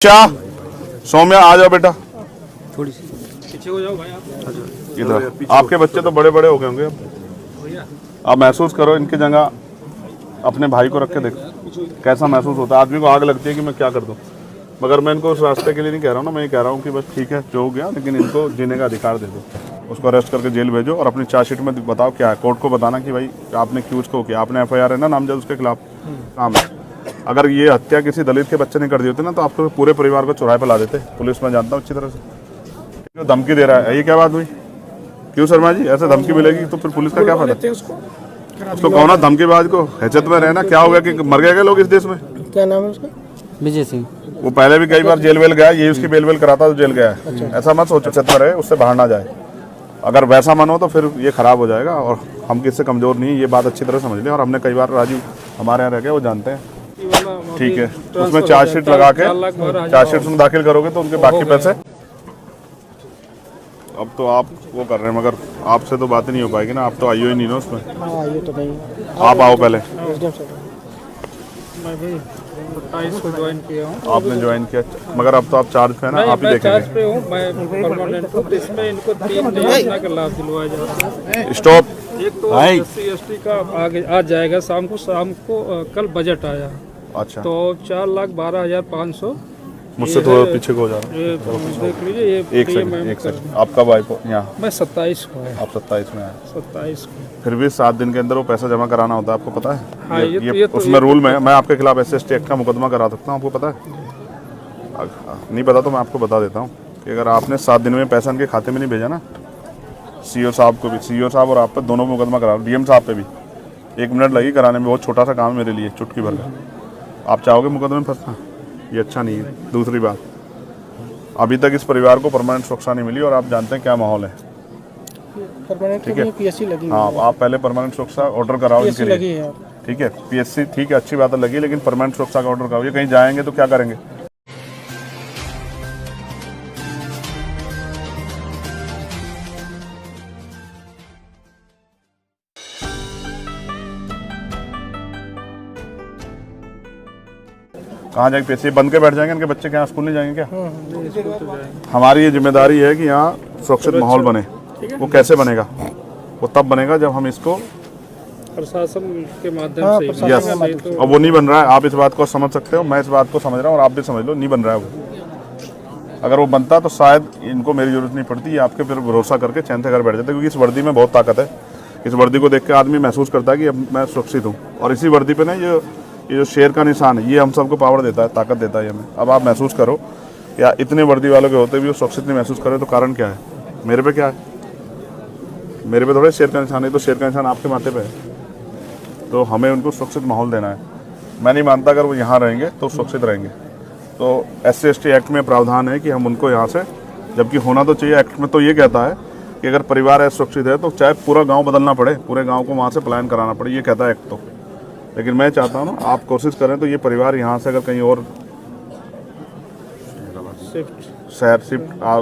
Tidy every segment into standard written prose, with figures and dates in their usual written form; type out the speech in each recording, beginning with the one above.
शाह सौम्या आ जाओ बेटा, थोड़ी सी पीछे हो जाओ भाई आप। इधर आपके बच्चे तो बड़े बड़े हो गए होंगे अब। आप महसूस करो इनकी जगह अपने भाई को रख के देखो कैसा महसूस होता है। आदमी को आग लगती है कि मैं क्या कर दूं, मगर मैं इनको उस रास्ते के लिए नहीं कह रहा हूँ ना, मैं ये कह रहा हूँ कि बस ठीक है जो हो गया, लेकिन इनको जीने का अधिकार दे दो। उसको अरेस्ट करके जेल भेजो और अपनी चार्जशीट में बताओ क्या है, कोर्ट को बताना कि भाई आपने क्यों उसको किया, आपने FIR है ना नामजद उसके खिलाफ काम है। अगर ये हत्या किसी दलित के बच्चे ने कर दी होती ना तो आप तो पूरे परिवार को चौराहे पर ला देते। पुलिस में जानता हूँ अच्छी तरह से, जो धमकी दे रहा है ये क्या बात हुई? क्यों शर्मा जी ऐसे धमकी मिलेगी तो फिर पुलिस का क्या फायदा? उसको कहो ना धमकीबाज को हैसियत में रहना। क्या हो गया कि मर गए लोग इस देश में? क्या नाम है उसका? विजय सिंह। वो पहले भी कई बार जेल वेल गया, ये उसकी बेल वेल कराता तो जेल गया है। ऐसा मत सोचो हैसियत में रहे, उससे बाहर ना जाए। अगर वैसा मन हो तो फिर ये खराब हो जाएगा। और हम किससे कमजोर नहीं है, ये बात अच्छी तरह समझ लें। और हमने कई बार राजू हमारे यहाँ रह गए, वो जानते हैं। ठीक है, उसमें चार्जशीट लगा के चार्जशीट में दाखिल करोगे तो उनके बाकी पैसे। अब तो आप वो कर रहे हैं, मगर आपसे तो बात नहीं हो पाएगी ना, आप तो आइयो ही नहीं ना उसमें। ये तो नहीं। आप आओ पहले। मैं भी 27 को ज्वाइन किया हूँ। आपने ज्वाइन किया, मगर अब तो आप चार्ज पे है ना, आप ही मैं चार्ज देखेंगे। पे हूँ, मैं परमानेंट हूँ। इसमें इनको 3 योजना का लाभ दिलवाया जा रहा है। स्टॉप। एक तो SC/ST का आगे आज जाएगा शाम को कल बजट आया अच्छा, तो 4,12,500। मुझसे थोड़ा पीछे को हो जा रहा है। ये देख लीजिए, ये एक सेकंड आप कब आए यहाँ? मैं 27 को है। आप 27 में आए, 27 को। फिर भी 7 दिन के अंदर वो पैसा जमा कराना होता है, आपको पता है? हाँ, ये उसमें रूल में मैं आपके खिलाफ SC/ST एक्ट का मुकदमा करा सकता हूँ, आपको पता है? नहीं पता तो मैं आपको बता देता हूँ कि अगर आपने 7 दिन में पैसा इनके खाते में नहीं भेजा ना, CO साहब को भी, CO साहब और आप पर दोनों मुकदमा करा, DM साहब पे भी 1 मिनट लगी कराने में। बहुत छोटा सा काम है मेरे लिए, चुटकी भर का। आप चाहोगे मुकदमे में फंसना? ये अच्छा नहीं है। दूसरी बात, अभी तक इस परिवार को परमानेंट सुरक्षा नहीं मिली और आप जानते हैं क्या माहौल है। ठीक है, PSC लगी। हाँ आप पहले परमानेंट सुरक्षा ऑर्डर कराओ इनके लिए। लगी है। ठीक है, PSC ठीक है, अच्छी बात है लगी, लेकिन परमानेंट सुरक्षा का ऑर्डर कराओ। ये कहीं जाएंगे तो क्या करेंगे? कहाँ जाएंगे? PSC बंद के बैठ जाएंगे, इनके बच्चे क्या स्कूल नहीं जाएंगे क्या? हमारी ये जिम्मेदारी है कि यहाँ सुरक्षित माहौल बने। वो कैसे बनेगा? वो तब बनेगा जब हम इसको प्रशासन के माध्यम से। यस, अब वो नहीं बन रहा है। आप इस बात को समझ सकते हो, मैं इस बात को समझ रहा हूँ और आप भी समझ लो, नहीं बन रहा है वो। अगर वो बनता तो शायद इनको मेरी जरूरत नहीं पड़ती, ये आपके फिर भरोसा करके चैन से घर बैठ जाते। क्योंकि इस वर्दी में बहुत ताकत है। इस वर्दी को देख के आदमी महसूस करता है कि अब मैं सुरक्षित हूँ। और इसी वर्दी पे ना ये जो शेर का निशान है, ये हम सबको पावर देता है, ताकत देता है हमें। अब आप महसूस करो, या इतने वर्दी वालों के होते भी वो सुरक्षित नहीं महसूस करें तो कारण क्या है? मेरे पे क्या है? मेरे पे थोड़े शेर का निशान है, तो शेर का निशान आपके माथे पे है। तो हमें उनको सुरक्षित माहौल देना है। मैं नहीं मानता अगर वो यहाँ रहेंगे तो सुरक्षित रहेंगे। तो SC/ST एक्ट में प्रावधान है कि हम उनको यहाँ से, जबकि होना तो चाहिए, एक्ट में तो ये कहता है कि अगर परिवार असुरक्षित है तो चाहे पूरा गाँव बदलना पड़े, पूरे गाँव को वहाँ से पलायन कराना पड़े, ये कहता है एक्ट तो। लेकिन मैं चाहता हूँ ना, आप कोशिश करें तो ये परिवार यहाँ से अगर कहीं और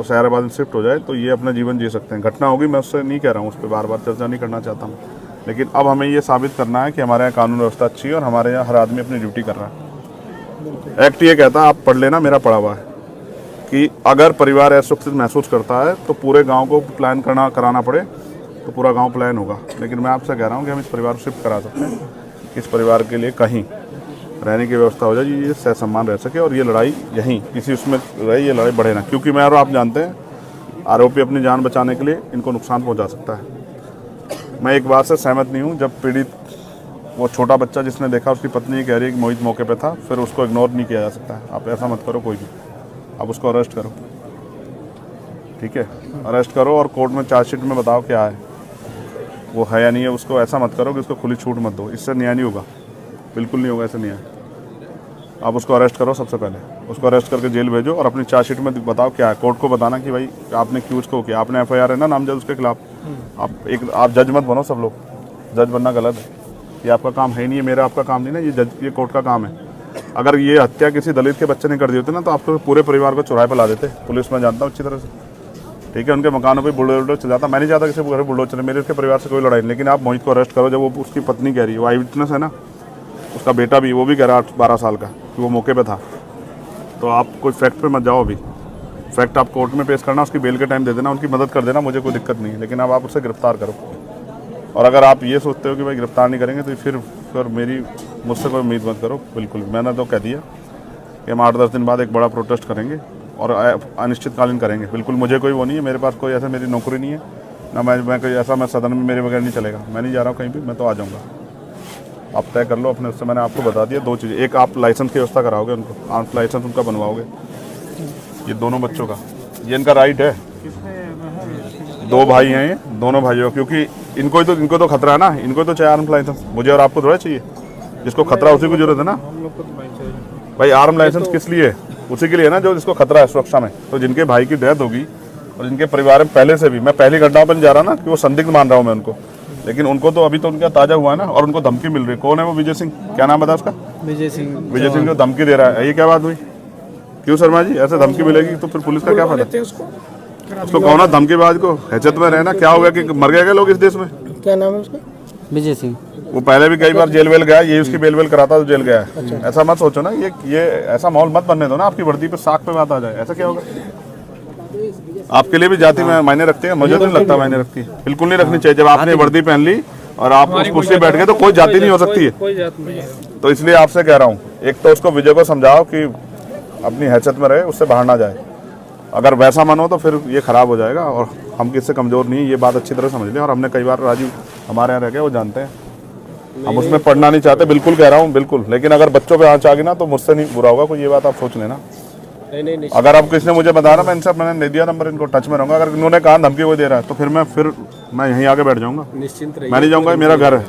शहराबाद में शिफ्ट हो जाए तो ये अपना जीवन जी सकते हैं। घटना होगी, मैं उससे नहीं कह रहा हूँ, उस पर बार बार चर्चा नहीं करना चाहता हूँ। लेकिन अब हमें ये साबित करना है कि हमारे यहाँ कानून व्यवस्था अच्छी है और हमारे यहाँ हर आदमी अपनी ड्यूटी कर रहा है। एक्ट ये कहता है, आप पढ़ लेना, मेरा पढ़ा हुआ है, कि अगर परिवार असुरक्षित महसूस करता है तो पूरे गाँव को प्लान कराना पड़े तो पूरा गाँव प्लान होगा। लेकिन मैं आपसे कह रहा हूँ कि हम इस परिवार को शिफ्ट करा सकते हैं, इस परिवार के लिए कहीं रहने की व्यवस्था हो जाए, ये सह सम्मान रह सके और ये लड़ाई यहीं किसी उसमें रहे, ये लड़ाई बढ़े ना। क्योंकि मैं और आप जानते हैं आरोपी अपनी जान बचाने के लिए इनको नुकसान पहुंचा सकता है। मैं एक बात से सहमत नहीं हूं, जब पीड़ित वो छोटा बच्चा जिसने देखा, उसकी पत्नी कह रही है कि मोहित मौके पे था, फिर उसको इग्नोर नहीं किया जा सकता है। आप ऐसा मत करो कोई भी, आप उसको अरेस्ट करो। ठीक है, अरेस्ट करो और कोर्ट में चार्जशीट में बताओ क्या है, वो है या नहीं है। उसको ऐसा मत करो कि उसको खुली छूट मत दो, इससे न्याय नहीं होगा, बिल्कुल नहीं होगा ऐसा न्याय। आप उसको अरेस्ट करो, सबसे पहले उसको अरेस्ट करके जेल भेजो और अपनी चार्जशीट में बताओ क्या है। कोर्ट को बताना कि भाई आपने क्यों उसको किया, आपने FIR है ना नामजद उसके खिलाफ। आप जज मत बनो, सब लोग जज बनना गलत है, ये आपका काम है ही नहीं है, मेरा आपका काम नहीं ना, ये कोर्ट का काम है। अगर ये हत्या किसी दलित के बच्चे ने कर दी होती ना तो आप तो पूरे परिवार को चौराहे पर ला देते। पुलिस में जानता हूँ अच्छी तरह से। ठीक है, उनके मकानों पे बुलडोजर चल जाता। मैं नहीं चाहता किसी घर बुलडोजर चले, मेरे उसके परिवार से कोई लड़ाई नहीं। लेकिन आप मोहित को अरेस्ट करो, जब वो उसकी पत्नी कह रही है, वो आई विटनेस है ना, उसका बेटा भी, वो भी कह रहा 12 साल का, कि वो मौके पे था। तो आप कोई फैक्ट पे मत जाओ अभी। फैक्ट आप कोर्ट में पेश करना, उसकी बेल के टाइम दे देना, उनकी मदद कर देना, मुझे कोई दिक्कत नहीं है। लेकिन अब आप उसे गिरफ्तार करो। और अगर आप ये सोचते हो कि भाई गिरफ्तार नहीं करेंगे तो फिर मुझसे कोई उम्मीद मत करो। बिल्कुल, मैंने तो कह दिया कि हम 8-10 दिन बाद एक बड़ा प्रोटेस्ट करेंगे और अनिश्चितकालीन करेंगे। बिल्कुल मुझे कोई वो नहीं है, मेरे पास कोई ऐसा मेरी नौकरी नहीं है ना, मैं कोई ऐसा मैं सदन में मेरे बगैर नहीं चलेगा। मैं नहीं जा रहा हूँ कहीं भी, मैं तो आ जाऊँगा। आप तय कर लो अपने उससे। मैंने आपको बता दिया 2 चीज़ें। एक, आप लाइसेंस की व्यवस्था कराओगे उनको, आप लाइसेंस उनका बनवाओगे, ये दोनों बच्चों का, ये इनका राइट है। 2 भाई हैं ये, दोनों भाइयों, क्योंकि इनको तो खतरा है ना, इनको तो चाहिए आर्म लाइसेंस। मुझे और आपको थोड़ा चाहिए, जिसको खतरा उसी को जरूरत है ना भाई। आर्म लाइसेंस किस लिए? उसी के लिए ना जो जिसको खतरा है सुरक्षा में। तो जिनके भाई की डेथ होगी और जिनके परिवार में पहले से भी, मैं पहली घटनाओं पर नहीं जा रहा ना कि वो संदिग्ध मान रहा हूँ मैं उनको, लेकिन उनको तो अभी तो उनका ताजा हुआ है ना, और उनको धमकी मिल रही है। कौन है वो? विजय सिंह, क्या नाम बता उसका? विजय सिंह जो धमकी दे रहा है। ये क्या बात हुई? क्यों शर्मा जी, ऐसे धमकी मिलेगी तो फिर पुलिस का क्या फायदा? उसको कहो ना धमकीबाज को हैसियत में रहना। क्या हो गया कि मर गए क्या लोग इस देश में? क्या नाम है उसका? विजय सिंह। वो पहले भी कई बार जेल वेल गया, ये उसकी बेल वेल कराता तो जेल गया है। ऐसा मत सोचो ना, ये ऐसा माहौल मत बनने दो ना आपकी वर्दी पे साख पे बात आ जाए। ऐसा क्या होगा? आपके लिए भी जाति में मायने रखती है? मुझे तो नहीं लगता मायने रखती है। बिल्कुल नहीं रखनी चाहिए। जब आपने वर्दी पहन ली और आप उस कुर्सी पे बैठ गए तो कोई जाति नहीं हो सकती है। कोई जात नहीं है। तो इसलिए आपसे कह रहा हूँ, एक तो उसको विजय को समझाओ कि अपनी हैसियत में रहे, उससे बाहर ना जाए। अगर वैसा मन हो तो फिर ये खराब हो जाएगा। और हम किससे कमजोर नहीं है, ये बात अच्छी तरह समझ लें। और हमने कई बार, राजीव हमारे यहाँ रह गए, वो जानते हैं, हम उसमें पढ़ना नहीं चाहते। बिल्कुल कह रहा हूँ, बिल्कुल। लेकिन अगर बच्चों पे आँच आ गई ना तो मुझसे नहीं बुरा होगा कोई, ये बात आप सोच लेना। नहीं। अगर आप किसी ने मुझे बताया ना, मैंने दे दिया नंबर, इनको टच में रहूंगा। अगर इन्होंने कहा धमकी कोई दे रहा है तो फिर मैं यहीं आके बैठ जाऊंगा। निश्चिंत रहिए, मैं नहीं जाऊंगा, मेरा घर है।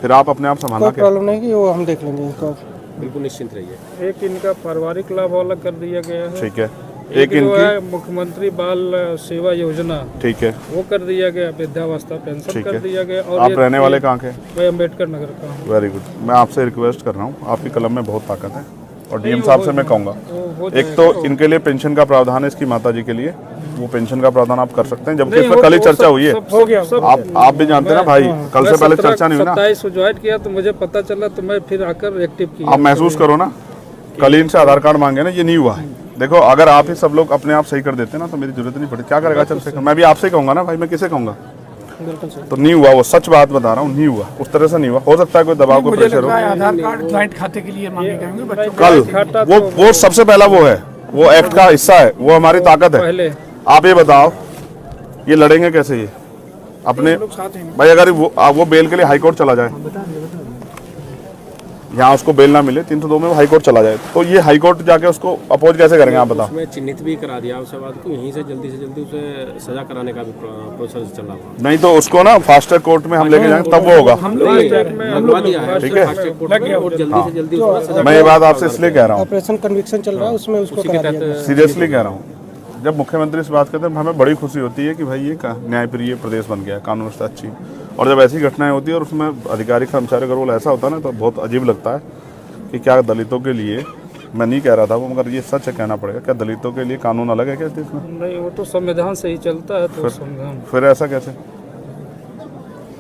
फिर आप अपने आप संभालना। प्रॉब्लम नहीं कि वो हम देख लेंगे इनको। बिल्कुल निश्चिंत रहिए। एक इनका पारिवारिक लाभ अलग कर दिया गया है। ठीक है। एक जो है मुख्यमंत्री बाल सेवा योजना, ठीक है, वो कर दिया गया। वृद्धावस्था पेंशन कर दिया गया। और आप रहने वाले कहाँ के? मैं अम्बेडकर नगर का हूँ। Very good. मैं आपसे रिक्वेस्ट कर रहा हूँ, आपकी कलम में बहुत ताकत है। और डीएम साहब से मैं कहूँगा, एक तो इनके लिए पेंशन का प्रावधान है, इसकी माता जी के लिए वो पेंशन का प्रावधान आप कर सकते हैं। जबकि इसमें कल ही चर्चा हुई है। आप भी जानते हैं ना भाई, कल से पहले चर्चा नहीं हुई ना। 27 ज्वाइन किया तो मुझे पता चला, तो मैं फिर आकर एक्टिव किया। आप महसूस करो ना, कल ही इनसे आधार कार्ड मांगे ना, ये नहीं हुआ है। देखो, अगर आप ही सब लोग अपने आप सही कर देते ना तो मेरी जरूरत नहीं पड़ती। क्या करेगा चंद्रशेखर? मैं भी आपसे कहूँगा ना भाई, मैं किसे कहूँगा? तो नहीं हुआ, वो सच बात बता रहा हूँ, नहीं हुआ, उस तरह से नहीं हुआ। हो सकता है कोई दबाव, कोई प्रेशर हो। आधार कार्ड ज्वाइंट खाते के लिए मांगे गए होंगे बच्चों कल वो सबसे पहला वो है, वो एक्ट का हिस्सा है, वो हमारी ताकत है। आप ये बताओ, ये लड़ेंगे कैसे ये अपने भाई? अगर वो बेल के लिए हाई कोर्ट चला जाए, यहाँ उसको बेल ना मिले 302 में, वो हाई कोर्ट चला जाए, तो ये हाई कोर्ट जाके उसको अपोज कैसे करेंगे आप बताओ? उसमें चिन्हित भी करा दिया उसके बाद को, यहीं से जल्दी उसे सजा कराने का भी प्रोसेस चल रहा है। नहीं तो उसको ना फास्ट ट्रैक कोर्ट में हम लेके जाएंगे, तब वो होगा। ठीक है, मैं ये बात आपसे इसलिए कह रहा हूँ, ऑपरेशन कन्विक्शन चल रहा है, उसमें उसको करा दिया। सीरियसली कह रहा हूँ। जब मुख्यमंत्री से बात करते हैं हमें बड़ी खुशी होती है कि भाई ये न्यायप्रिय प्रदेश बन गया, कानून व्यवस्था अच्छी। और जब ऐसी घटनाएं होती है और उसमें अधिकारी कर्मचारी का रोल ऐसा होता है ना, तो बहुत अजीब लगता है कि क्या दलितों के लिए, मैं नहीं कह रहा था वो, मगर ये सच है, कहना पड़ेगा, क्या दलितों के लिए कानून अलग है क्या इस देश में? नहीं, वो तो संविधान से ही चलता है। तो संविधान फिर ऐसा कैसे?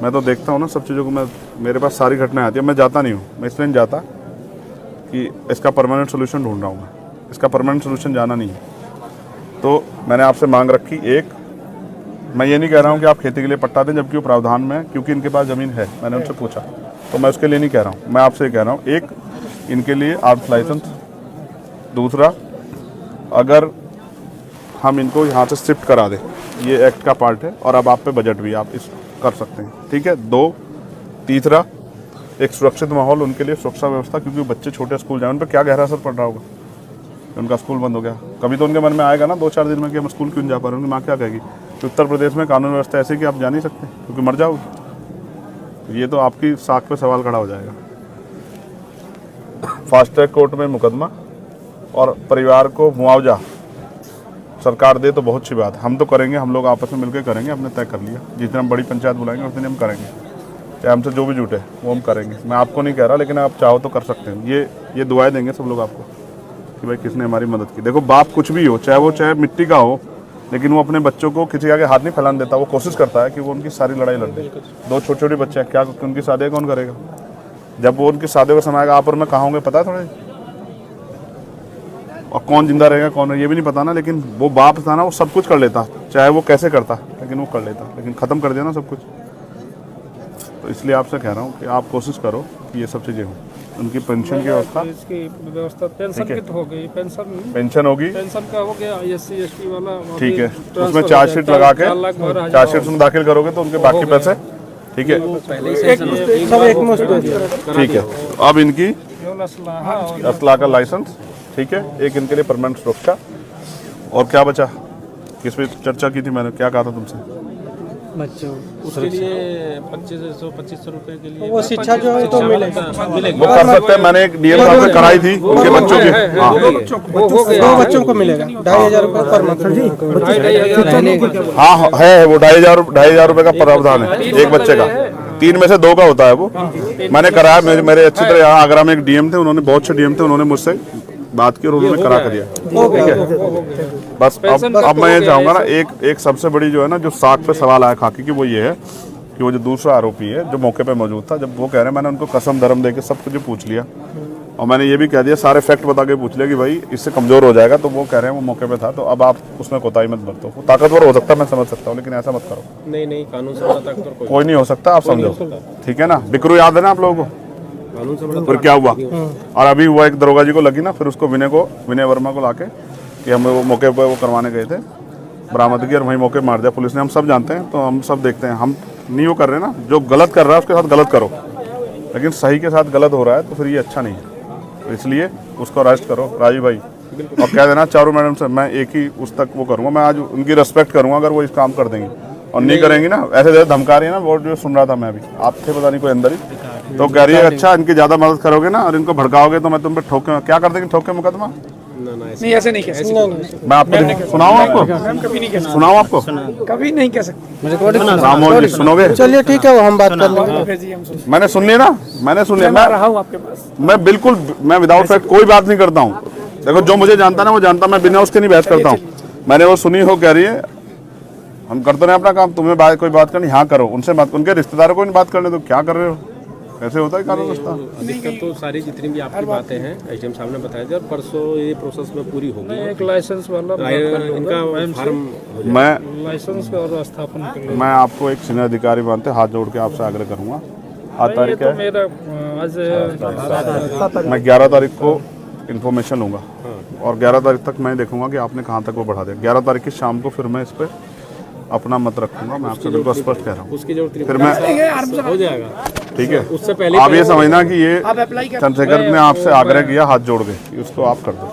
मैं तो देखता हूँ ना सब चीज़ों को, मेरे पास सारी घटनाएं आती है, मैं जाता नहीं हूँ। मैं इसलिए नहीं जाता कि इसका परमानेंट सोल्यूशन ढूंढ रहा हूँ मैं, इसका परमानेंट सोल्यूशन जाना नहीं है। तो मैंने आपसे मांग रखी, एक, मैं ये नहीं कह रहा हूँ कि आप खेती के लिए पट्टा दें, जबकि वो प्रावधान में, क्योंकि इनके पास ज़मीन है, मैंने उनसे पूछा, तो मैं उसके लिए नहीं कह रहा हूँ। मैं आपसे कह रहा हूँ, एक, इनके लिए आर्म्स लाइसेंस। दूसरा, अगर हम इनको यहाँ से शिफ्ट करा दें, ये एक्ट का पार्ट है, और अब आप पे बजट भी आप इस कर सकते हैं, ठीक है। 2, तीसरा, एक सुरक्षित माहौल उनके लिए, सुरक्षा व्यवस्था, क्योंकि बच्चे छोटे स्कूल जाए, उन पर क्या गहरा असर पड़ रहा होगा, उनका स्कूल बंद हो गया। कभी तो उनके मन में आएगा ना 2-4 दिन में कि हम स्कूल क्यों नहीं जा पा रहे, उनकी माँ क्या कहेगी कि उत्तर प्रदेश में कानून व्यवस्था ऐसी कि आप जा नहीं सकते क्योंकि मर जाओगे। ये तो आपकी साख पे सवाल खड़ा हो जाएगा। फास्ट ट्रैक कोर्ट में मुकदमा और परिवार को मुआवजा सरकार दे तो बहुत अच्छी बात, हम तो करेंगे, हम लोग आपस में मिलकर करेंगे, हमने तय कर लिया। जिस दिन हम बड़ी पंचायत बुलाएंगे उस दिन हम करेंगे, चाहे हमसे जो भी जुटे वो हम करेंगे। मैं आपको नहीं कह रहा, लेकिन आप चाहो तो कर सकते हैं। ये दुआएं देंगे सब लोग आपको कि भाई किसने हमारी मदद की। देखो, बाप कुछ भी हो, चाहे मिट्टी का हो, लेकिन वो अपने बच्चों को किसी आगे हाथ नहीं फैलाने देता। वो कोशिश करता है कि वो उनकी सारी लड़ाई लड़ दे। 2 छोटे बच्चे हैं, क्या उनकी शादी कौन करेगा? जब वो उनकी शादी को समाएगा, आप और मैं कहाँ होंगे पता है थोड़ा। और कौन जिंदा रहेगा कौन है ये भी नहीं पता ना, लेकिन वो बाप था ना, वो सब कुछ कर लेता, चाहे वो कैसे करता, लेकिन वो कर लेता, लेकिन ख़त्म कर दिया ना सब कुछ। तो इसलिए आपसे कह रहा हूँ कि आप कोशिश करो कि ये सब चीज़ें हों। उनकी पेंशन की व्यवस्था, इसकी व्यवस्था पेंशन की तो हो गई, पेंशन होगी, पेंशन का हो गया, SC ST वाला ठीक है, उसमें चार्जशीट लगा के चार्जशीट में दाखिल करोगे तो उनके बाकी पैसे, ठीक है, सब एक मुश्त दे दिया। ठीक है। अब इनकी असला का लाइसेंस, ठीक है, एक इनके लिए परमानेंट सुरक्षा, और क्या बचा, किस पे चर्चा की थी मैंने, क्या कहा था तुमसे? बच्चों उसके लिए 2500 रुपए के लिए वो शिक्षा जो है तो मिलेगा, वो कर सकते हैं, मैंने एक डीएम साहब से कराई थी उनके बच्चों की, हाँ दो बच्चों को मिलेगा 2500 रुपये पर मंथ। हाँ है, वो 2500 रुपए का प्रावधान है एक बच्चे का, 3 में से 2 का होता है वो। मैंने कराया, मेरे अच्छी तरह, यहाँ आगरा में एक डीएम थे, उन्होंने बहुत से डीएम थे, उन्होंने मुझसे बात की और उन्होंने करा कर दिया, ठीक है। बस अब मैं ये चाहूँगा ना, एक सबसे बड़ी जो है ना, जो साख पे सवाल आया खाकी की, वो ये है कि वो जो दूसरा आरोपी है जो मौके पे मौजूद था, जब वो कह रहे हैं, मैंने उनको कसम धर्म दे के सब कुछ पूछ लिया और मैंने ये भी कह दिया, सारे फैक्ट बता के पूछ लिया कि भाई इससे कमजोर हो जाएगा, तो वो कह रहे हैं वो मौके पे था, तो अब आप उसमें कोताही मत बरतो। वो ताकतवर हो सकता है, मैं समझ सकता हूँ, लेकिन ऐसा मत करो। नहीं, कानून से बड़ा ताकतवर कोई नहीं हो सकता, आप समझो, ठीक है ना। बिकरू याद है ना आप लोगों को, कानून से बड़ा फिर क्या हुआ, और अभी हुआ एक दरोगा जी को लगी ना, फिर उसको विनय वर्मा को लाके कि हम वो मौके पर वो करवाने गए थे, बरामदगी, और वहीं मौके मार दिया पुलिस ने। हम सब जानते हैं, तो हम सब देखते हैं, हम नहीं वो कर रहे ना, जो गलत कर रहा है उसके साथ गलत करो, लेकिन सही के साथ गलत हो रहा है तो फिर ये अच्छा नहीं है। तो इसलिए उसको अरेस्ट करो राजीव भाई, और कह देना चारू मैडम से मैं एक ही उस तक वो करूँगा, मैं आज उनकी रिस्पेक्ट करूँगा अगर वो इस काम कर देंगी, और नहीं करेंगी ना, ऐसे जैसे धमका रही है ना, वो जो सुन रहा था मैं अभी, आप थे पता नहीं कोई अंदर ही, तो कह रही है अच्छा इनकी ज़्यादा मदद करोगे ना और इनको भड़काओगे तो मैं तुम पे ठोके, क्या कर देंगे, ठोके मुकदमा। नहीं ऐसे नहीं कह सकते, मैं आपको सुनाऊँ, आपको कभी नहीं कह सकते, सुनाऊँ, आपको कभी नहीं कह सकते। रामोहन जी सुनोगे? चलिए ठीक है, वो हम बात कर लेंगे। मैंने सुन लिया ना, मैंने सुन लिया, मैं रहा हूँ आपके पास, मैं बिल्कुल, मैं विदाउट फैक्ट कोई बात नहीं करता हूँ। देखो जो मुझे जानता ना वो जानता, मैं बिना उसके नहीं बहस करता हूँ। मैंने वो सुनी हो, कह रही है हम करते रहे अपना काम, तुम्हें कोई बात करनी, हाँ करो, उनसे बात, उनके रिश्तेदारों को नहीं बात करने, तो क्या कर रहे हो, कैसे होता है कानून व्यवस्था। अधिकतर तो सारी जितनी भी आपकी बातें हैं एसडीएम साहब ने बताया था, और परसों ये प्रोसेस में पूरी होगी। एक लाइसेंस वाला इनका फार्म मैं लाइसेंस का और स्थापना के लिए मैं आपको एक सीनियर अधिकारी मानते हाथ जोड़ के आपसे आग्रह करूंगा। आज तारीख तो है, मेरा आज मैं 11 तारीख को इन्फॉर्मेशन लूँगा और 11 तारीख तक मैं देखूंगा कि आपने कहाँ तक वो बढ़ा दिया। 11 तारीख की शाम को फिर मैं इस पर अपना मत रखूंगा, मैं आपसे बिल्कुल स्पष्ट कह रहा हूँ। उसकी जो फिर मैं हो जाएगा, ठीक है, उससे पहले आप ये समझना कि ये चंद्रशेखर ने आपसे आग्रह किया हाथ जोड़ के कि उसको आप कर दो,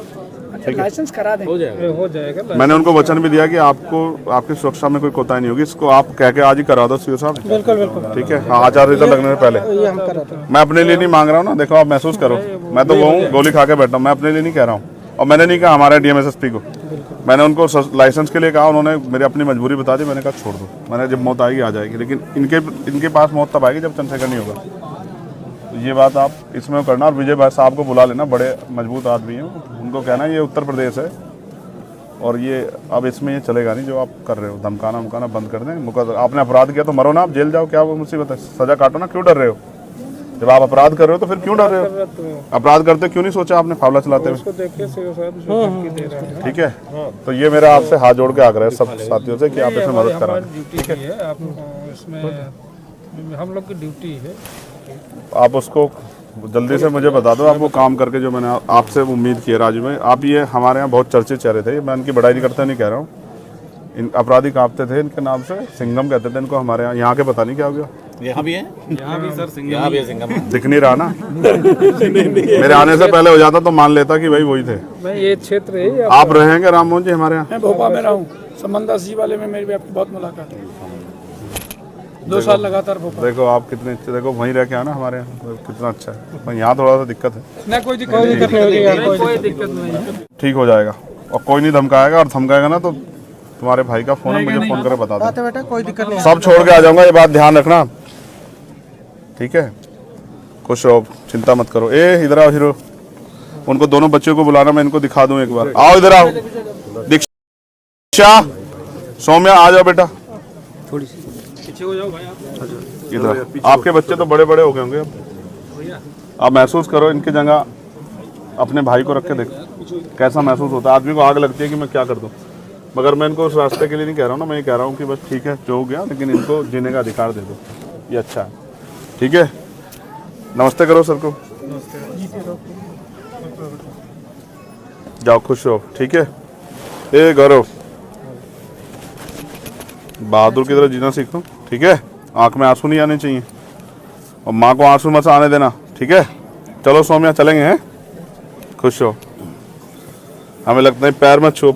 ठीक है, लाइसेंस करा दें, हो जाएगा। हो जाएगा। मैंने उनको वचन भी दिया कि आपको आपकी सुरक्षा में कोई कोताही नहीं होगी, इसको आप कह के आज ही करा दो सीओ साहब। बिल्कुल बिल्कुल, ठीक है, हाँ, आचार संहिता लगने से पहले। ये हम कराते हैं। मैं अपने लिए नहीं मांग रहा हूँ ना, देखो आप महसूस करो, मैं तो वो हूँ गोली खा के बैठा हूँ, मैं अपने लिए नहीं कह रहा हूँ। और मैंने नहीं कहा हमारे डीएमएसएसपी को, मैंने उनको लाइसेंस के लिए कहा, उन्होंने मेरी अपनी मजबूरी बता दी, मैंने कहा छोड़ दो, मैंने जब मौत आएगी आ जाएगी, लेकिन इनके पास मौत तब आएगी जब चंद्रशेखर नहीं होगा। तो ये बात आप इसमें करना, और विजय भाई साहब को बुला लेना, बड़े मजबूत आदमी हैं, उनको कहना ये उत्तर प्रदेश है और ये अब इसमें ये चलेगा नहीं जो आप कर रहे हो, धमकाना उमकाना बंद कर दें। आपने अपराध किया तो मरो ना, आप जेल जाओ, क्या वो मुसीबत है, सजा काटो ना, क्यों डर रहे हो? जब आप अपराध कर रहे हो तो फिर क्यों डर रहे हो? अपराध करते क्यों नहीं सोचा आपने फावला चलाते हुए? ठीक है, तो ये मेरा आपसे हाथ जोड़ के आग्रह है सब साथियों से कि आप इसमें मदद करा। ड्यूटी है, आप इसमें हम लोग की ड्यूटी है। आप उसको जल्दी से मुझे बता दो, आप वो काम करके जो मैंने आपसे उम्मीद की है राजू भाई। आप ये हमारे यहाँ बहुत चर्चित चेहरे थे, मैं इनकी बड़ाई नहीं करता, नहीं कह रहा हूँ, इन अपराधी कांपते थे इनके नाम से, सिंघम कहते थे इनको हमारे यहाँ के पता नहीं क्या हो गया। यहाँ भी है, यहाँ भी सर सिंघम, यहाँ भी है सिंघम। दिख नहीं रहा ना मेरे आने से पहले हो जाता तो मान लेता कि भाई वही थे। मैं ये क्षेत्र है, आप रहेंगे राममोहन जी हमारे यहाँ? मैं भोपाल में रहा हूँ, समंदास जी वाले में मेरी भी आपकी बहुत मुलाकात है, 2 साल लगातार भोपाल। देखो आप कितने अच्छे, देखो वहीं रह के आना हमारे यहाँ, कितना अच्छा है। पर यहाँ थोड़ा सा दिक्कत है। ना कोई दिक्कत नहीं, कोई दिक्कत नहीं है। ठीक हो जाएगा, और कोई नहीं धमकाएगा, और धमकाएगा ना तो तुम्हारे भाई का फोन है, मुझे फोन करके बता दो। बेटा कोई दिक्कत नहीं, सब छोड़ के आ जाऊंगा, ये बात ध्यान रखना, ठीक है? खुश रहो, चिंता मत करो। ए इधर आओ हीरो, उनको दोनों बच्चों को बुलाना, मैं इनको दिखा दूं एक बार। आओ इधर आओ, दीक्षा सौम्या आ जाओ बेटा, थोड़ी सी पीछे हो जाओ भाई आप। इधर आपके बच्चे तो बड़े बड़े हो गए होंगे अब। आप महसूस करो इनकी जगह अपने भाई को रख के देखो। कैसा महसूस होता है। आदमी को आग लगती है कि मैं क्या कर दूं, मगर मैं इनको उस रास्ते के लिए नहीं कह रहा हूँ ना, मैं ये कह रहा हूँ कि बस ठीक है जो हो गया, लेकिन इनको जीने का अधिकार दे दो, ये अच्छा है। ठीक है, नमस्ते करो सर को, जाओ खुश रहो। ठीक है, ए गौरव, बहादुर की तरह जीना सीखो। ठीक है, आंख में आंसू नहीं आने चाहिए और माँ को आंसू मत आने देना। ठीक है, चलो सौम्या चलेंगे हैं, खुश हो। हमें लगता है पैर मत छू,